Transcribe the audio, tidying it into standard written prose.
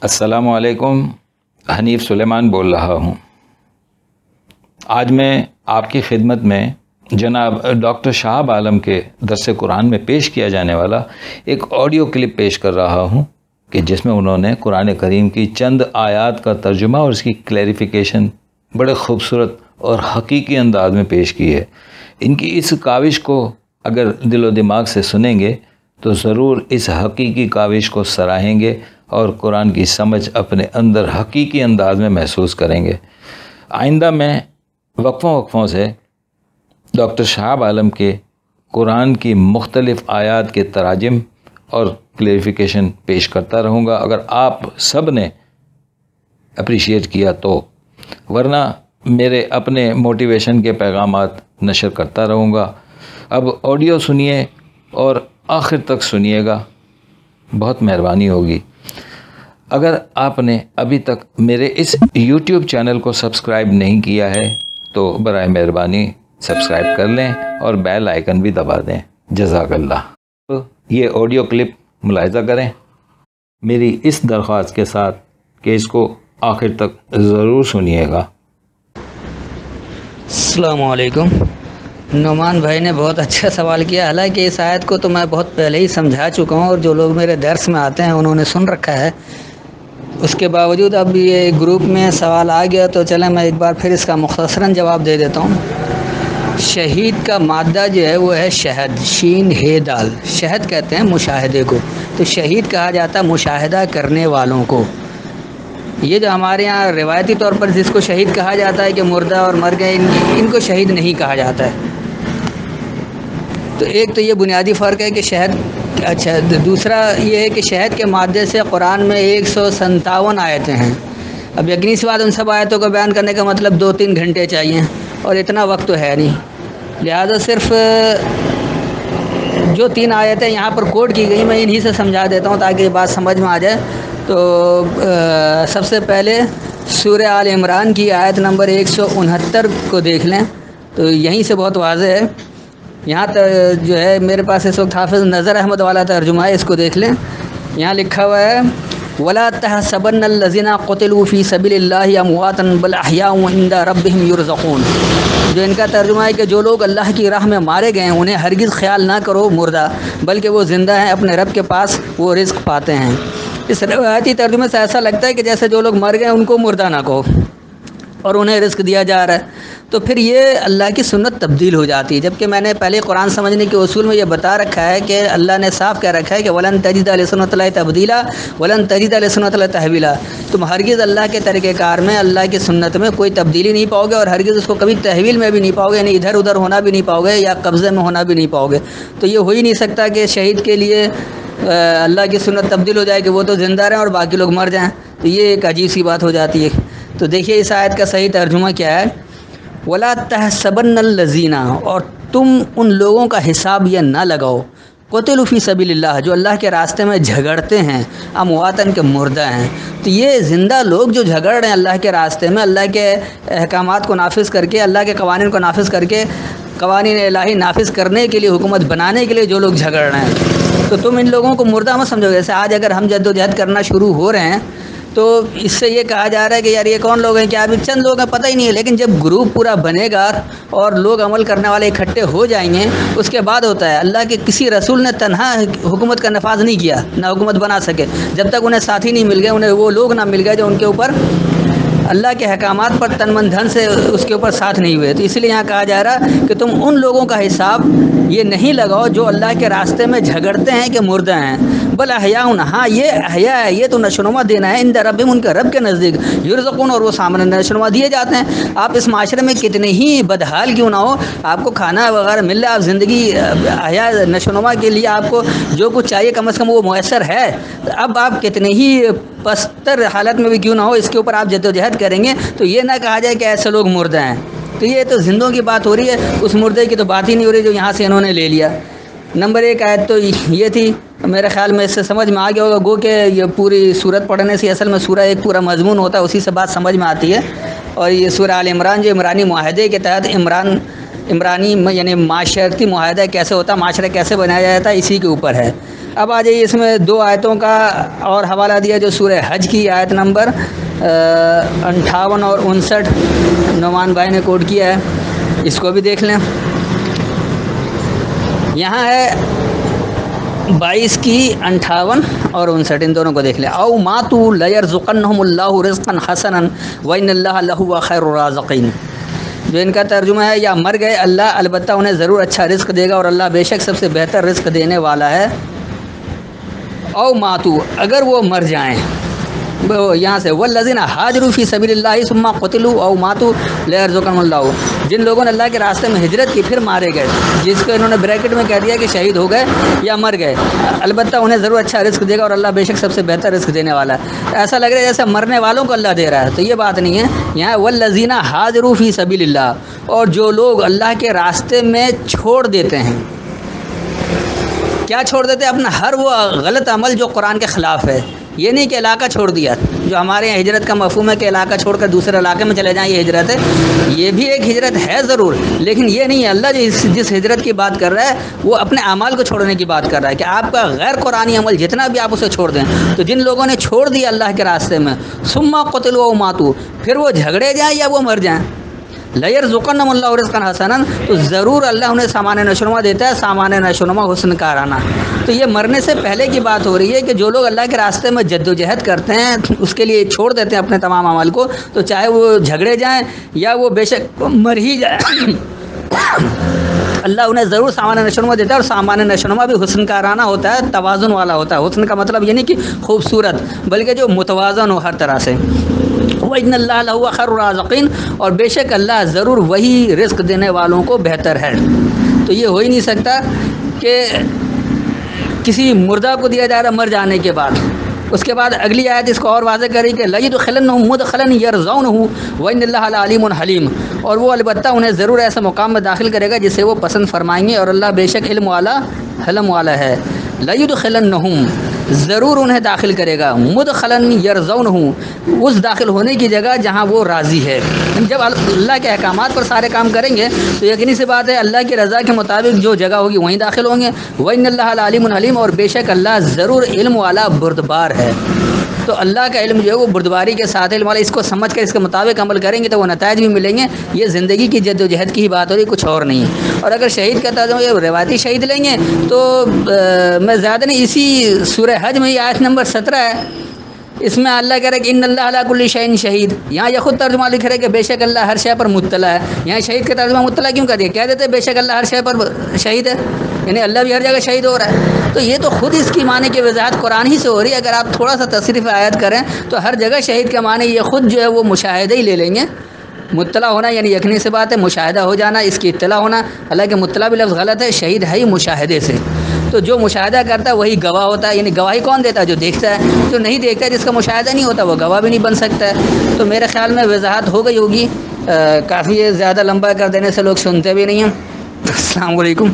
السلام علیکم، حنیف سلیمان بول رہا ہوں۔ آج میں آپ کی خدمت میں جناب ڈاکٹر شہاب عالم کے درس قرآن میں پیش کیا جانے والا ایک آڈیو کلپ پیش کر رہا ہوں کہ جس میں انہوں نے قرآن کریم کی چند آیات کا ترجمہ اور اس کی کلیریفیکیشن بڑے خوبصورت اور حقیقی انداز میں پیش کی ہے۔ ان کی اس کاوش کو اگر دل و دماغ سے سنیں گے تو ضرور اس حقیقی کاوش کو سراہیں گے اور قرآن کی سمجھ اپنے اندر حقیقی انداز میں محسوس کریں گے۔ آئندہ میں وقفوں سے ڈاکٹر شہاب عالم کے قرآن کی مختلف آیات کے تراجم اور کلیریفیکیشن پیش کرتا رہوں گا، اگر آپ سب نے اپریشیٹ کیا تو، ورنہ میرے اپنے موٹیویشن کے پیغامات نشر کرتا رہوں گا۔ اب آڈیو سنیے اور آخر تک سنیے گا، بہت مہربانی ہوگی۔ اگر آپ نے ابھی تک میرے اس یوٹیوب چینل کو سبسکرائب نہیں کیا ہے تو برائے مہربانی سبسکرائب کر لیں اور بیل آئیکن بھی دبا دیں۔ جزاک اللہ۔ تو یہ آڈیو کلپ ملاحظہ کریں، میری اس درخواست کے ساتھ کہ اس کو آخر تک ضرور سنیے گا۔ السلام علیکم۔ نعمان بھائی نے بہت اچھا سوال کیا، حالانکہ اس آیت کو تو میں بہت پہلے ہی سمجھا چکا ہوں اور جو لوگ میرے درس میں آتے ہیں انہوں نے سن رکھا ہے۔ اس کے باوجود اب یہ گروپ میں سوال آ گیا تو چلیں میں ایک بار پھر اس کا مختصراً جواب دے دیتا ہوں۔ شہید کا مادہ جو ہے وہ ہے شہد، شین ہے دال، شہد کہتے ہیں مشاہدے کو، تو شہید کہا جاتا ہے مشاہدہ کرنے والوں کو۔ یہ جو ہمارے یہاں روایتی طور پر جس کو شہید کہا جاتا ہے کہ مردہ اور مر گئے، ان کو شہید نہیں کہا جاتا ہے۔ تو ایک تو یہ بنیادی فرق ہے کہ شہد، اچھا دوسرا یہ ہے کہ شہد کے مادے سے قرآن میں 157 آیتیں ہیں۔ اب یقینی سی بات ان سب آیتوں کو بیان کرنے کا مطلب 2-3 گھنٹے چاہیے اور اتنا وقت تو ہے نہیں، لہذا صرف جو 3 آیتیں یہاں پر کوٹ کی گئی میں انہی سے سمجھا دیتا ہوں تاکہ یہ بات سمجھ میں آ جائے۔ تو سب سے پہلے سورہ آل عمران کی آیت نمبر 169 کو دیکھ لیں تو یہیں سے بہت واضح ہے۔ یہاں جو ہے میرے پاس اس وقت حافظ نظر احمد والا ترجمہ ہے، اس کو دیکھ لیں۔ یہاں لکھا ہوا ہے وَلَا تَحْسَبَنَّ الَّذِينَ قُتِلُوا فِي سَبِيلِ اللَّهِ أَمْوَاتًا بَلْ أَحْيَاءٌ عِندَ رَبِّهِمْ يُرْزَقُونَ۔ جو ان کا ترجمہ ہے کہ جو لوگ اللہ کی راہ میں مارے گئے ہیں انہیں ہرگز خیال نہ کرو مردہ، بلکہ وہ زندہ ہیں، اپنے رب کے پاس وہ رزق پاتے ہیں۔ اس روایتی ترجمے سے ایسا لگتا ہے کہ جیسے جو لوگ مر گئے ان کو مردہ نہ کہو اور انہیں رزق دیا جا رہا ہے، تو پھر یہ اللہ کی سنت تبدیل ہو جاتی ہے۔ جبکہ میں نے پہلے قرآن سمجھنے کے اصول میں یہ بتا رکھا ہے کہ اللہ نے صاف کہہ رکھا ہے کہ وَلَن تَجِدَ لِسُنَّتِ اللَّهِ تَبْدِيلًا وَلَن تَجِدَ لِسُنَّتِ اللَّهِ تَحْوِيلًا۔ تم ہرگز اللہ کے طریقہ کار میں، اللہ کی سنت میں کوئی تبدیلی نہیں پاؤ گے اور ہرگز اس کو کبھی تحویل میں بھی نہیں پاؤ گے، یعنی ادھر ادھر ہونا بھی نہیں پاؤ گے یا قبضے میں ہونا بھی نہیں پاؤ گے۔ تو یہ ہو ہی نہیں سکتا کہ شہید کے لیے اللہ کی سنت تبدیل ہو جائے کہ وہ تو زندہ رہیں اور باقی لوگ مر جائیں، تو یہ ایک عجیب سی بات ہو جاتی ہے۔ تو دیکھیے اس آیت کا صحیح ترجمہ کیا ہے، وَلَا تَحْسَبَنَّ الَّذِينَ، اور تم ان لوگوں کا حساب یہ نہ لگاؤ، قُتِلُوا فِي سَبِيلِ اللَّهِ، جو اللہ کے راستے میں جھگڑتے ہیں، امواتن کے مردہ ہیں۔ تو یہ زندہ لوگ جو جھگڑ رہے ہیں اللہ کے راستے میں، اللہ کے احکامات کو نافذ کر کے، اللہ کے قوانین کو نافذ کر کے، قوانین الہی نافذ کرنے کے لیے، حکومت بنانے کے لیے جو لوگ جھگڑ رہے ہیں، تو تم ان لوگوں کو مردہ مت سمجھو۔ جیسے آج اگر ہم جد و جہد کرنا شروع ہو رہے ہیں تو اس سے یہ کہا جا رہا ہے کہ یار یہ کون لوگ ہیں، کیا ابھی چند لوگ ہیں پتہ ہی نہیں ہے، لیکن جب گروپ پورا بنے گا اور لوگ عمل کرنے والے اکٹھے ہو جائیں گے اس کے بعد ہوتا ہے۔ اللہ کے کسی رسول نے تنہا حکومت کا نفاذ نہیں کیا، نہ حکومت بنا سکے جب تک انہیں ساتھی نہیں مل گئے، انہیں وہ لوگ نہ مل گئے جو ان کے اوپر اللہ کے احکامات پر تن من دھن سے اس کے اوپر ساتھ نہیں ہوئے۔ تو اس لیے یہاں کہا جا رہا کہ تم ان لوگوں کا حساب یہ نہیں لگاؤ جو اللہ کے راستے میں جھگڑتے ہیں کہ مردہ ہیں، بل احیاء، ہاں یہ احیاء ہے، یہ تو نشوونما دینا ہے، عند ربہم، ان کے رب کے نزدیک، یرزقون، اور وہ سامنے نشوونما دیے جاتے ہیں۔ آپ اس معاشرے میں کتنے ہی بدحال کیوں نہ ہو، آپ کو کھانا وغیرہ مل رہا ہے، آپ زندگی احیاء نشوونما کے لیے آپ کو جو کچھ چاہیے کم از کم وہ میسر ہے، اب آپ کتنے ہی پستر حالت میں بھی کیوں نہ ہو اس کے اوپر آپ جدوجہد کریں گے تو یہ نہ کہا جائے کہ ایسے لوگ مردہ ہیں۔ تو یہ تو زندوں کی بات ہو رہی ہے، اس مردے کی تو بات ہی نہیں ہو رہی جو یہاں سے انہوں نے لے لیا۔ نمبر 1 آیت تو یہ تھی، میرے خیال میں اس سے سمجھ میں آ گیا ہوگا، گو کہ یہ پوری صورت پڑھنے سے اصل میں سورہ ایک پورا مضمون ہوتا ہے، اسی سے بات سمجھ میں آتی ہے۔ اور یہ سورہ آل عمران جو عمرانی معاہدے کے تحت عمرانی یعنی معاشرتی معاہدہ کیسے ہوتا ہے، معاشرہ کیسے بنایا جاتا ہے، اسی کے اوپر ہے۔ اب آ جائیے اس میں 2 آیتوں کا اور حوالہ دیا جو سورہ حج کی آیت نمبر 58 اور 59 نعمان بھائی نے کوٹ کیا ہے، اس کو بھی دیکھ لیں۔ یہاں ہے 22 کی 58 اور 59، ان دونوں کو دیکھ لیں۔ او ماتوا لیرزقنہم اللہ رزقا حسنا وان اللہ لہو خیر الرازقین، جو ان کا ترجمہ ہے یا مر گئے اللہ البتہ انہیں ضرور اچھا رزق دے گا اور اللہ بے شک سب سے بہتر رزق دینے والا ہے۔ او ماتو، اگر وہ مر جائیں، یہاں سے والذین ہاجروا فی سبیل اللہ ثم قتلوا او ماتوا لیرزقنہم اللہ، جن لوگوں نے اللہ کے راستے میں ہجرت کی پھر مارے گئے، جس کو انہوں نے بریکٹ میں کہہ دیا کہ شہید ہو گئے یا مر گئے، البتہ انہیں ضرور اچھا رزق دے گا اور اللہ بے شک سب سے بہتر رزق دینے والا ہے۔ ایسا لگ رہا ہے جیسے مرنے والوں کو اللہ دے رہا ہے، تو یہ بات نہیں ہے۔ یہاں والذین ہاجروا فی سبیل اللہ، اور جو لوگ اللہ کے راستے میں چھوڑ دیتے ہیں، کیا چھوڑ دیتے ہیں؟ اپنا ہر وہ غلط عمل جو قرآن کے خلاف ہے۔ یہ نہیں کہ علاقہ چھوڑ دیا، جو ہمارے یہاں ہجرت کا مفہوم ہے کہ علاقہ چھوڑ کر دوسرے علاقے میں چلے جائیں، یہ ہجرت ہے۔ یہ بھی ایک ہجرت ہے ضرور، لیکن یہ نہیں ہے۔ اللہ جس ہجرت کی بات کر رہا ہے وہ اپنے اعمال کو چھوڑنے کی بات کر رہا ہے کہ آپ کا غیر قرآنی عمل جتنا بھی آپ اسے چھوڑ دیں۔ تو جن لوگوں نے چھوڑ دیا اللہ کے راستے میں، ثم قتلوا او ماتوا، پھر وہ جھگڑے جائیں یا وہ مر جائیں، لیرزقنہم اللہ رزقا حسنا، تو ضرور اللہ انہیں سامان نشوونما دیتا ہے، سامان نشوونما حسن کارانہ۔ تو یہ مرنے سے پہلے کی بات ہو رہی ہے کہ جو لوگ اللہ کے راستے میں جد و جہد کرتے ہیں، اس کے لیے چھوڑ دیتے ہیں اپنے تمام عمل کو، تو چاہے وہ جھگڑے جائیں یا وہ بے شک مر ہی جائیں، اللہ انہیں ضرور سامان نشوونما دیتا ہے۔ اور سامان نشوونما بھی حسن کارانہ ہوتا ہے، توازن والا ہوتا ہے۔ حسن کا مطلب یہ نہیں کہ خوبصورت، بلکہ جو متوازن ہو ہر طرح سے۔ وَإِنَّ اللَّهَ لَهُوَ خَيْرُ الرَّازِقِينَ، اور بے شک اللہ ضرور وہی رزق دینے والوں کو بہتر ہے۔ تو یہ ہو ہی نہیں سکتا کہ کسی مردہ کو دیا جا رہا مر جانے کے بعد۔ اس کے بعد اگلی آیت اس کو اور واضح کری کہ لَيُدْخِلَنَّهُم مُدْخَلًا يَرْضَوْنَهُ وَإِنَّ اللَّهَ لَعَلِيمٌ حَلِيمٌ، اور وہ البتہ انہیں ضرور ایسے مقام میں داخل کرے گا جسے وہ پسند فرمائیں گے، اور اللہ بے شک علم والا حلم والا ہے۔ لَيُدْخِلَنَّهُم، ضرور انہیں داخل کرے گا، مدخلاً یرضونہ، اس داخل ہونے کی جگہ جہاں وہ راضی ہے۔ جب اللہ کے احکامات پر سارے کام کریں گے تو یقینی سی بات ہے اللہ کی رضا کے مطابق جو جگہ ہوگی وہیں داخل ہوں گے۔ وَإِنَّ اللَّهَ لَعَلِيمٌ حَلِيمٌ، اور بے شک اللہ ضرور علم والا بردبار ہے۔ تو اللہ کا علم جو ہے وہ بردباری کے ساتھ علم والا، اس کو سمجھ کر اس کے مطابق عمل کریں گے تو وہ نتائج بھی ملیں گے۔ یہ زندگی کی جد و جہد کی ہی بات ہو رہی، کچھ اور نہیں ہے۔ اور اگر شہید کا ترجمہ یہ روایتی شہید لیں گے تو میں زیادہ نہیں، اسی سورہ حج میں یہ آیت نمبر 17 ہے، اس میں اللہ کہہ رہا ہے کہ ان اللہ علی کل شیء شہید۔ یہاں یہ خود ترجمہ لکھ رہا ہے کہ بے شک اللہ ہر شے پر مطلع ہے۔ یہاں شہید کا ترجمہ مطلع کیوں کر دیا؟ کہہ دیتے بے شک اللہ ہر شے پر شہید ہے، یعنی اللہ بھی ہر جگہ شہید ہو رہا ہے۔ تو یہ تو خود اس کی معنی کی وضاحت قرآن ہی سے ہو رہی ہے۔ اگر آپ تھوڑا سا تصریف آیت کریں تو ہر جگہ شہید کا معنی یہ خود جو ہے وہ مشاہدہ ہی لے لیں گے۔ مطلع ہونا یعنی یقینی سی بات ہے، مشاہدہ ہو جانا، اس کی اطلاع ہونا، حالانکہ مطلع بھی لفظ غلط ہے، شہید ہے ہی مشاہدے سے۔ تو جو مشاہدہ کرتا ہے وہی گواہ ہوتا ہے، یعنی گواہی کون دیتا ہے؟ جو دیکھتا ہے۔ جو نہیں دیکھتا ہے، جس کا مشاہدہ نہیں ہوتا، وہ گواہ بھی نہیں بن سکتا ہے۔ تو میرے خیال میں وضاحت ہو گئی ہوگی، کافی زیادہ لمبا کر دینے سے لوگ سنتے بھی نہیں ہیں۔ السلام علیکم۔